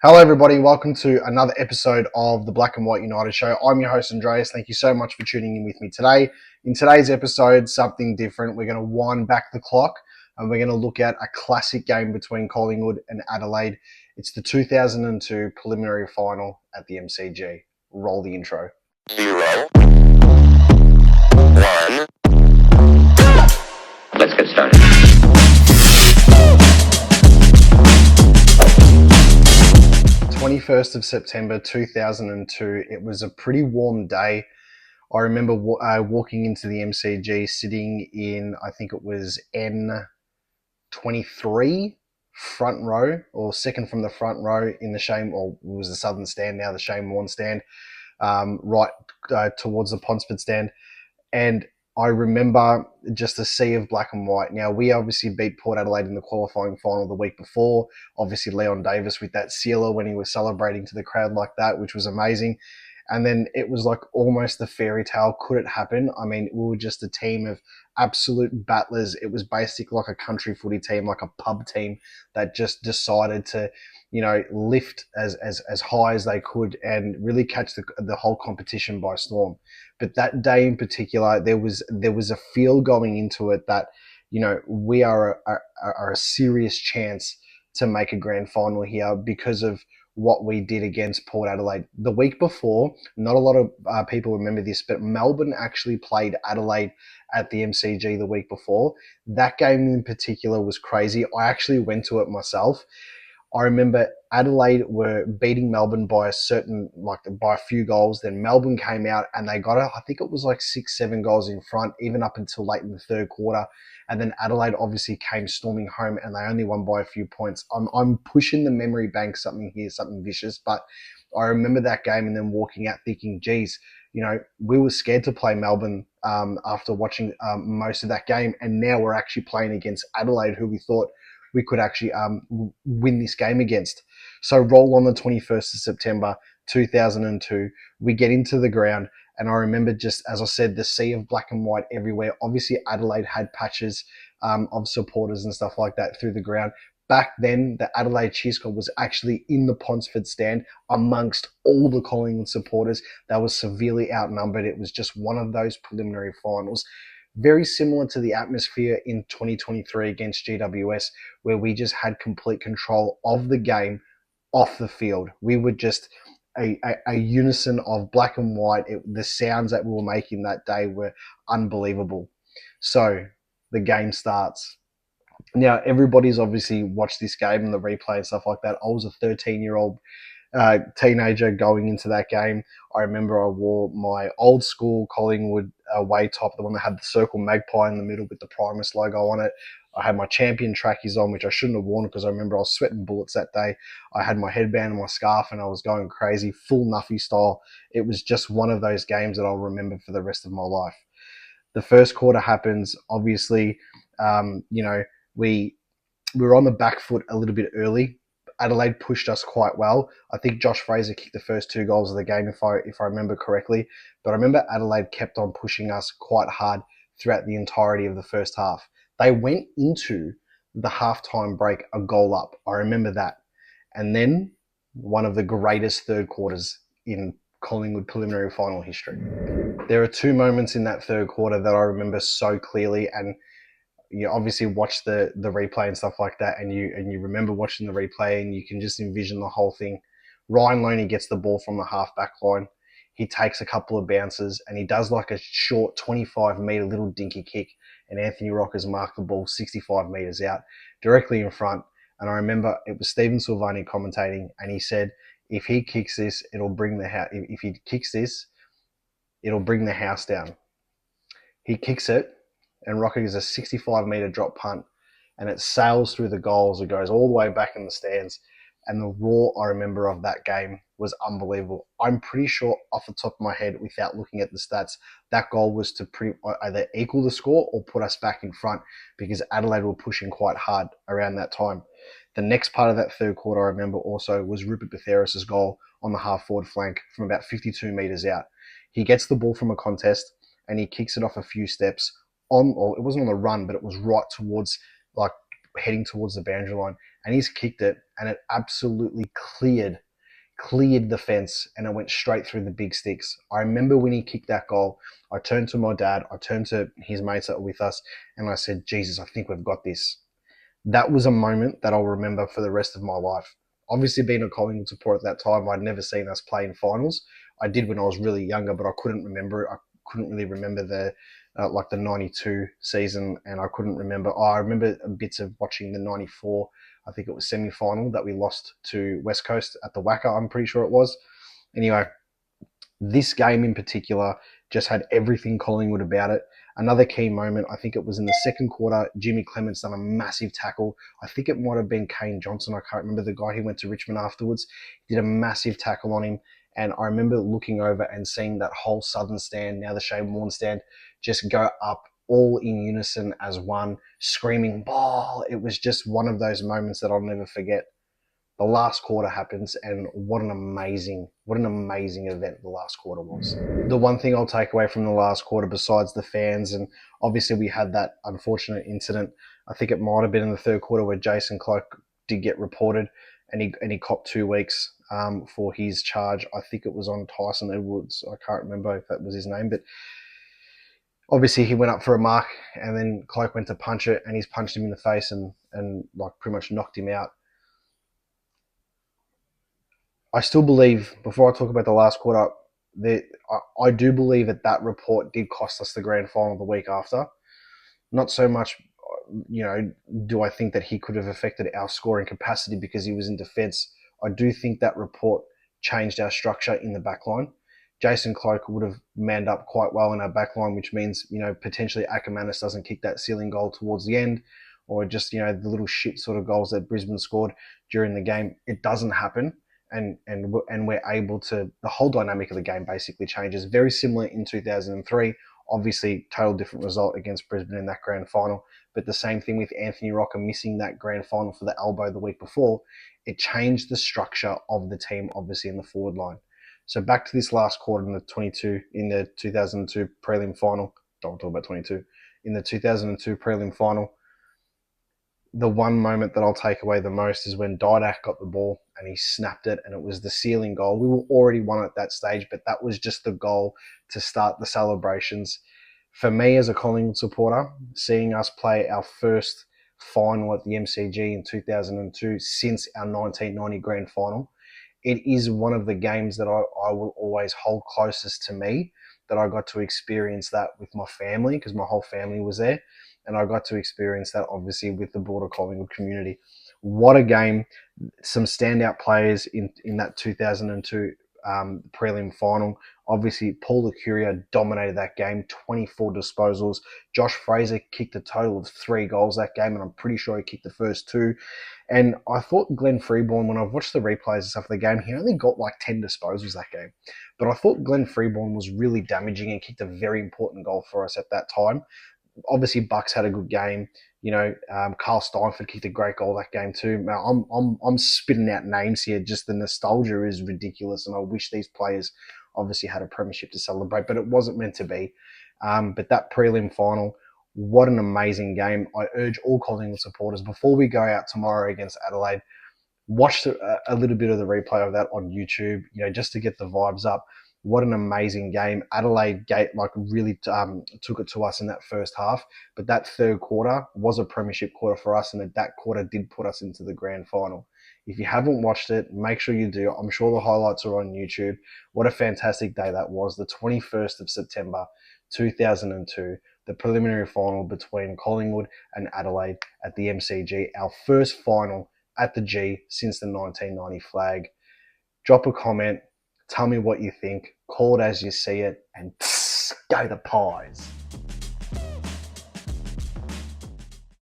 Hello, everybody. Welcome to another episode of the Black and White United Show. I'm your host, Andreas. Thank you so much for tuning in with me today. In today's episode, something different. We're going to wind back the clock and we're going to look at a classic game between Collingwood and Adelaide. It's the 2002 preliminary final at the MCG. Roll the intro. 0, 1. Let's get started. 21st of September 2002. It was a pretty warm day. I remember walking into the MCG, sitting in, I think it was N23 front row, or second from the front row in the Shane, or it was the Southern stand, now the Shane Warne stand, right towards the Ponsford stand. And I remember just a sea of black and white. Now, we obviously beat Port Adelaide in the qualifying final the week before. Obviously, Leon Davis with that sealer when he was celebrating to the crowd like that, which was amazing. And then it was like almost the fairy tale. Could it happen? I mean, we were just a team of absolute battlers. It was basically like a country footy team, like a pub team that just decided to, lift as high as they could and really catch the whole competition by storm. But that day in particular, there was a feel going into it that, we are a serious chance to make a grand final here because of what we did against Port Adelaide. The week before, not a lot of people remember this, but Melbourne actually played Adelaide at the MCG the week before. That game in particular was crazy. I actually went to it myself. I remember Adelaide were beating Melbourne by by a few goals. Then Melbourne came out and they got I think it was like 6-7 goals in front, even up until late in the third quarter. And then Adelaide obviously came storming home and they only won by a few points. I'm pushing the memory bank something here, something vicious, but I remember that game and then walking out thinking, geez, we were scared to play Melbourne after watching most of that game. And now we're actually playing against Adelaide, who we thought we could actually win this game against. So roll on the 21st of September 2002. We get into the ground, and I remember just, as I said, the sea of black and white everywhere. Obviously, Adelaide had patches of supporters and stuff like that through the ground. Back then, the Adelaide Cheer Squad was actually in the Ponsford stand amongst all the Collingwood supporters. They were severely outnumbered. It was just one of those preliminary finals. Very similar to the atmosphere in 2023 against GWS, where we just had complete control of the game off the field. We were just a unison of black and white. The sounds that we were making that day were unbelievable. So the game starts. Now, everybody's obviously watched this game and the replay and stuff like that. I was a 13-year-old teenager going into that game. I remember I wore my old school Collingwood away top, the one that had the circle magpie in the middle with the Primus logo on it. I had my champion trackies on, which I shouldn't have worn because I remember I was sweating bullets that day. I had my headband and my scarf and I was going crazy, full Nuffy style. It was just one of those games that I'll remember for the rest of my life. The first quarter happens. Obviously, we were on the back foot a little bit early. Adelaide pushed us quite well. I think Josh Fraser kicked the first 2 goals of the game, if I remember correctly. But I remember Adelaide kept on pushing us quite hard throughout the entirety of the first half. They went into the halftime break a goal up. I remember that. And then one of the greatest third quarters in Collingwood preliminary final history. There are 2 moments in that third quarter that I remember so clearly, and you obviously watch the replay and stuff like that, and you remember watching the replay and you can just envision the whole thing. Ryan Looney gets the ball from the half-back line. He takes a couple of bounces and he does like a short 25-metre little dinky kick, and Anthony Rockers marked the ball 65 metres out directly in front. And I remember it was Stephen Silvani commentating, and he said, if he kicks this, it'll bring the house. If he kicks this, it'll bring the house down. He kicks it, and Rocker is a 65-metre drop punt, and it sails through the goals. It goes all the way back in the stands, and the roar I remember of that game was unbelievable. I'm pretty sure off the top of my head, without looking at the stats, that goal was to either equal the score or put us back in front because Adelaide were pushing quite hard around that time. The next part of that third quarter, I remember also, was Rupert Butheris's goal on the half-forward flank from about 52 metres out. He gets the ball from a contest, and he kicks it off a few steps or it wasn't on the run, but it was right towards, like, heading towards the boundary line. And he's kicked it, and it absolutely cleared the fence, and it went straight through the big sticks. I remember when he kicked that goal, I turned to my dad, I turned to his mates that were with us, and I said, Jesus, I think we've got this. That was a moment that I'll remember for the rest of my life. Obviously, being a Collingwood supporter at that time, I'd never seen us play in finals. I did when I was really younger, but I couldn't remember it. I couldn't really remember the like the '92 season, and I couldn't remember. Oh, I remember bits of watching the '94. I think it was semi-final that we lost to West Coast at the Wacker. I'm pretty sure it was. Anyway, this game in particular just had everything Collingwood about it. Another key moment, I think it was in the second quarter, Jimmy Clements done a massive tackle. I think it might have been Kane Johnson. I can't remember the guy who went to Richmond afterwards. Did a massive tackle on him. And I remember looking over and seeing that whole southern stand, now the Shane Warne stand, just go up all in unison as one, screaming, ball. It was just one of those moments that I'll never forget. The last quarter happens, and what an amazing event the last quarter was. The one thing I'll take away from the last quarter, besides the fans, and obviously we had that unfortunate incident, I think it might have been in the third quarter where Jason Clark did get reported, and he copped 2 weeks for his charge. I think it was on Tyson Edwards. I can't remember if that was his name, but obviously he went up for a mark, and then Clark went to punch it, and he's punched him in the face and like pretty much knocked him out. I still believe, before I talk about the last quarter, that I do believe that report did cost us the grand final the week after. Not so much, do I think that he could have affected our scoring capacity because he was in defence. I do think that report changed our structure in the back line. Jason Clark would have manned up quite well in our back line, which means, potentially Ackermanis doesn't kick that ceiling goal towards the end, or just, the little shit sort of goals that Brisbane scored during the game. It doesn't happen. And we're able to, the whole dynamic of the game basically changes. Very similar in 2003, obviously total different result against Brisbane in that grand final, but the same thing with Anthony Rocker missing that grand final for the elbow the week before. It changed the structure of the team, obviously in the forward line. So back to this last quarter in the 2002 prelim final. Don't talk about 22. In the 2002 prelim final, the one moment that I'll take away the most is when Didak got the ball and he snapped it, and it was the ceiling goal. We were already won at that stage, but that was just the goal to start the celebrations. For me as a Collingwood supporter, seeing us play our first final at the MCG in 2002 since our 1990 grand final, it is one of the games that I will always hold closest to me, that I got to experience that with my family because my whole family was there. And I got to experience that obviously with the broader Collingwood community. What a game. Some standout players in that 2002 prelim final. Obviously, Paul Licuria dominated that game, 24 disposals. Josh Fraser kicked a total of 3 goals that game, and I'm pretty sure he kicked the first 2. And I thought Glenn Freeborn, when I've watched the replays and stuff of the game, he only got like 10 disposals that game. But I thought Glenn Freeborn was really damaging and kicked a very important goal for us at that time. Obviously, Bucks had a good game. Carl Steinford kicked a great goal that game too. Now, I'm spitting out names here. Just the nostalgia is ridiculous, and I wish these players obviously had a premiership to celebrate, but it wasn't meant to be. But that prelim final, what an amazing game. I urge all Collingwood supporters, before we go out tomorrow against Adelaide, watch a little bit of the replay of that on YouTube, just to get the vibes up. What an amazing game. Adelaide really took it to us in that first half, but that third quarter was a premiership quarter for us, and that quarter did put us into the grand final. If you haven't watched it, make sure you do. I'm sure the highlights are on YouTube. What a fantastic day that was. The 21st of September, 2002, the preliminary final between Collingwood and Adelaide at the MCG, our first final at the G since the 1990 flag. Drop a comment. Tell me what you think. Call it as you see it, and go the Pies.